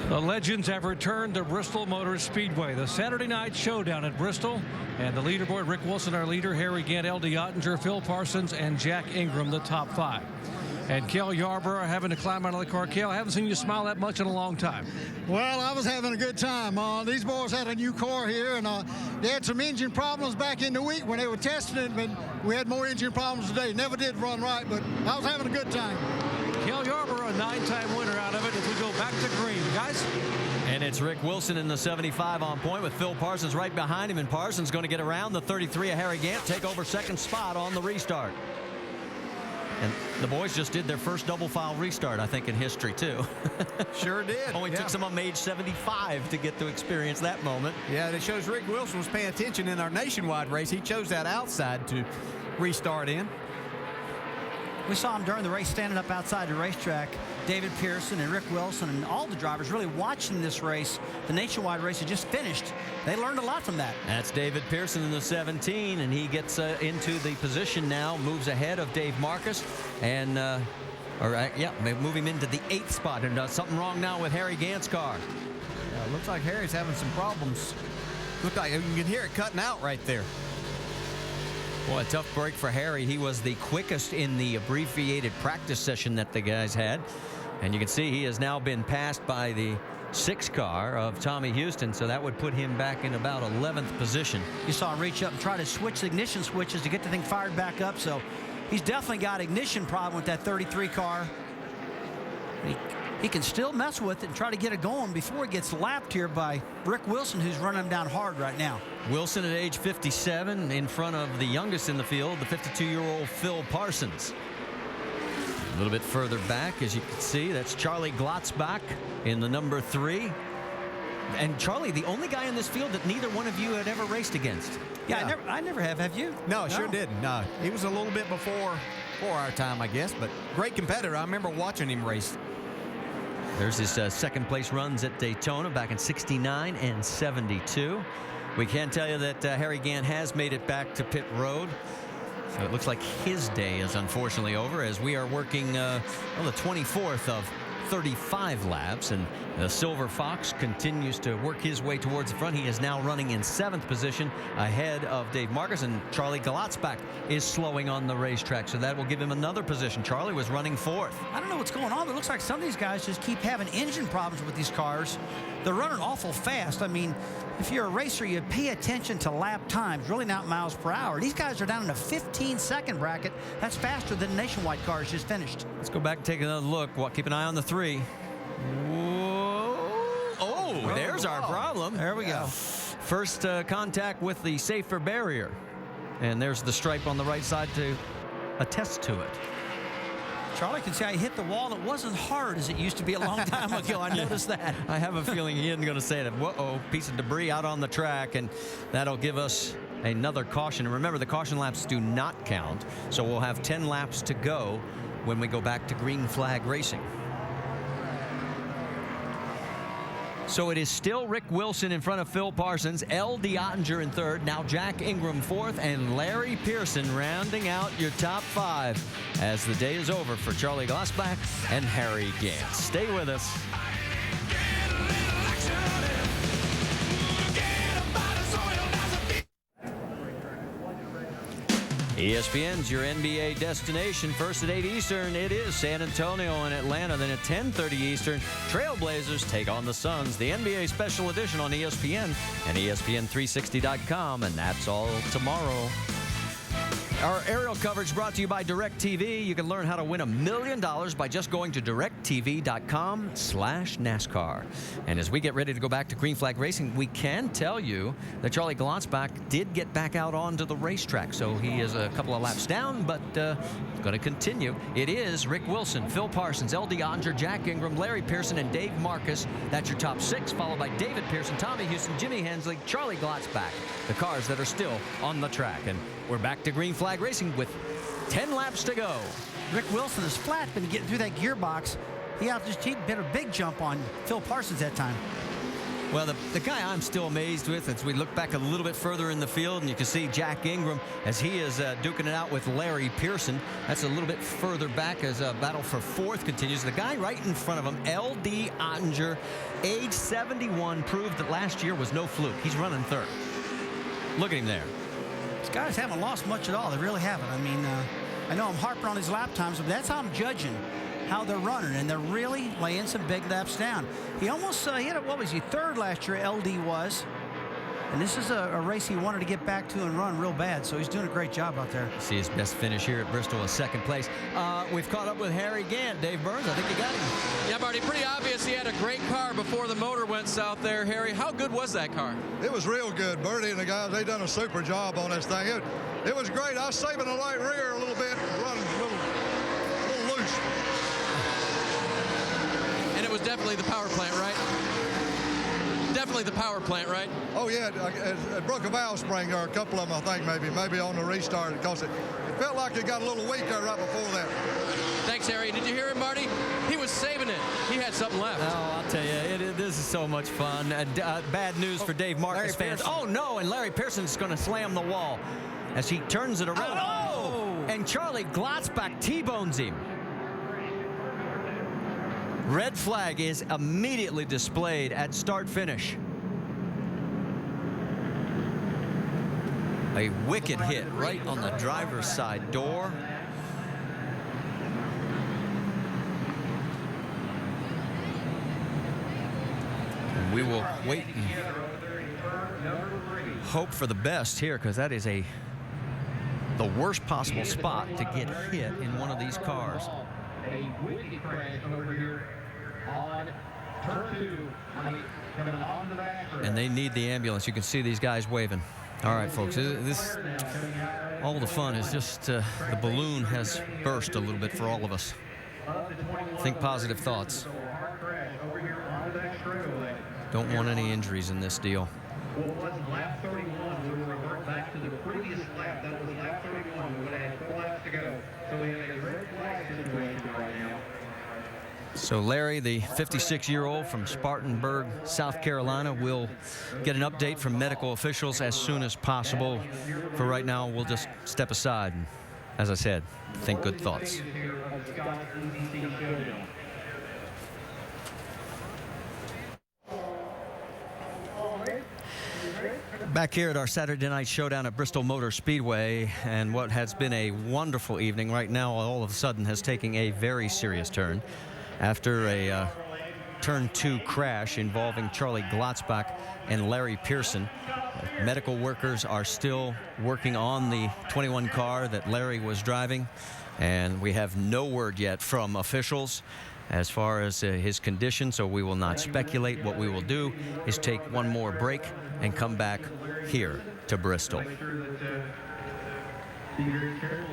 The legends have returned to Bristol Motor Speedway. The Saturday night showdown at Bristol. And the leaderboard, Rick Wilson, our leader, Harry Gant, L.D. Ottinger, Phil Parsons, and Jack Ingram, the top 5. And Cale Yarborough having to climb out of the car. Cale, I haven't seen you smile that much in a long time. Well, I was having a good time. These boys had a new car here, and they had some engine problems back in the week when they were testing it, but we had more engine problems today. Never did run right, but I was having a good time. Cale Yarborough, a 9-time winner out of it as we go back to green. Guys? And it's Rick Wilson in the 75 on point with Phil Parsons right behind him. And Parsons going to get around the 33 of Harry Gant, take over second spot on the restart. And the boys just did their first double file restart, I think, in history, too. Sure did. Only took some of them age 75 to get to experience that moment. Yeah, it shows Rick Wilson was paying attention in our nationwide race. He chose that outside to restart in. We saw him during the race standing up outside the racetrack. David Pearson and Rick Wilson and all the drivers really watching this race. The nationwide race had just finished. They learned a lot from that. That's David Pearson in the 17, and he gets into the position now, moves ahead of Dave Marcus, and move him into the 8th spot. And something wrong now with Harry Gant's car. Yeah, it looks like Harry's having some problems. Look like you can hear it cutting out right there. Boy, a tough break for Harry. He was the quickest in the abbreviated practice session that the guys had. And you can see he has now been passed by the 6 car of Tommy Houston, so that would put him back in about 11th position. You saw him reach up and try to switch the ignition switches to get the thing fired back up, so he's definitely got ignition problem with that 33 car. He can still mess with it and try to get it going before it gets lapped here by Rick Wilson, who's running him down hard right now. Wilson at age 57 in front of the youngest in the field, the 52-year-old Phil Parsons. A little bit further back, as you can see, that's Charlie Glotzbach in the number 3. And Charlie, the only guy in this field that neither one of you had ever raced against. Yeah. I never have. Have you? No, sure didn't. No, he was a little bit before our time, I guess, but great competitor. I remember watching him race. There's his second place runs at Daytona back in 69 and 72. We can tell you that Harry Gant has made it back to pit road. So it looks like his day is unfortunately over as we are working on the 24th of 35 laps, and the Silver Fox continues to work his way towards the front. He is now running in 7th position ahead of Dave Marcus, and Charlie Glotzbach is slowing on the racetrack, so that will give him another position. Charlie was running 4th. I don't know what's going on, but it looks like some of these guys just keep having engine problems with these cars. They're running awful fast. I mean, if you're a racer, you pay attention to lap times, really not miles per hour. These guys are down in a 15-second bracket. That's faster than the nationwide cars just finished. Let's go back and take another look. Keep an eye on the 3. Whoa. Oh, there's our problem. There we go. First contact with the safer barrier. And there's the stripe on the right side to attest to it. Charlie can say I hit the wall. It wasn't hard as it used to be a long time ago. I noticed that. I have a feeling he isn't going to say that. Whoa, piece of debris out on the track, and that'll give us another caution. And remember, the caution laps do not count, so we'll have 10 laps to go when we go back to green flag racing. So it is still Rick Wilson in front of Phil Parsons, L.D. Ottinger in 3rd, now Jack Ingram 4th, and Larry Pearson rounding out your top 5 as the day is over for Charlie Glotzbach and Harry Gant. Stay with us. ESPN's your NBA destination. First at 8 Eastern, it is San Antonio and Atlanta. Then at 10:30 Eastern, Trailblazers take on the Suns. The NBA special edition on ESPN and ESPN360.com. And that's all tomorrow. Our aerial coverage brought to you by DirecTV. You can learn how to win $1 million by just going to directtv.com/NASCAR. And as we get ready to go back to green flag racing, we can tell you that Charlie Glotzbach did get back out onto the racetrack. So he is a couple of laps down, but going to continue. It is Rick Wilson, Phil Parsons, L.D. Ottinger, Jack Ingram, Larry Pearson, and Dave Marcus. That's your top 6, followed by David Pearson, Tommy Houston, Jimmy Hensley, Charlie Glotzbach. The cars that are still on the track. And we're back to green flag racing with 10 laps to go. Rick Wilson is flat, been getting through that gearbox. He did a big jump on Phil Parsons that time. Well, the guy I'm still amazed with, as we look back a little bit further in the field, and you can see Jack Ingram as he is duking it out with Larry Pearson. That's a little bit further back as a battle for fourth continues. The guy right in front of him, L.D. Ottinger, age 71, proved that last year was no fluke. He's running third. Look at him there. These guys haven't lost much at all. They really haven't. I mean, I know I'm harping on these lap times, but that's how I'm judging how they're running, and they're really laying some big laps down. He almost hit it. What was he, third last year? LD was, and this is a race he wanted to get back to and run real bad. So he's doing a great job out there. See his best finish here at Bristol is second place. We've caught up with Harry Gant. Dave Burns, I think you got him. Yeah, Marty, pretty obvious he had a great car before the motor went south there. Harry, how good was that car? It was real good. Bertie and the guys, they done a super job on this thing. It was great. I was saving the light rear a little bit, running a little loose. And it was definitely the power plant, right? Definitely the power plant, right? Oh, yeah, it broke a valve spring, or a couple of them, I think, maybe on the restart, because it felt like it got a little weaker right before that. Thanks, Harry. Did you hear him, Marty? He was saving it. He had something left. Oh, I'll tell you, this is so much fun. Bad news for Dave Marcus fans. Oh, no, and Larry Pearson's going to slam the wall as he turns it around. Oh! And Charlie Glotzbach T-bones him. Red flag is immediately displayed at start-finish. A wicked hit right on the driver's side door. And we will wait and hope for the best here, because that is the worst possible spot to get hit in one of these cars. A wicked crash over here on turn 2, coming on the back. And they need the ambulance. You can see these guys waving. All right, folks, all the fun is just the balloon has burst a little bit for all of us. Think positive thoughts. Don't want any injuries in this deal. Well, it was lap 31. We will revert back to the previous lap. That was lap 31. We would have 4 laps to go. So we have a red flag situation right now. So Larry, the 56-year-old from Spartanburg, South Carolina, will get an update from medical officials as soon as possible. For right now, we'll just step aside and, as I said, think good thoughts. Back here at our Saturday night showdown at Bristol Motor Speedway, and what has been a wonderful evening right now all of a sudden has taken a very serious turn after a turn 2 crash involving Charlie Glotzbach and Larry Pearson. Medical workers are still working on the 21 car that Larry was driving, and we have no word yet from officials as far as his condition, so we will not speculate. What we will do is take one more break and come back here to Bristol. Be very careful.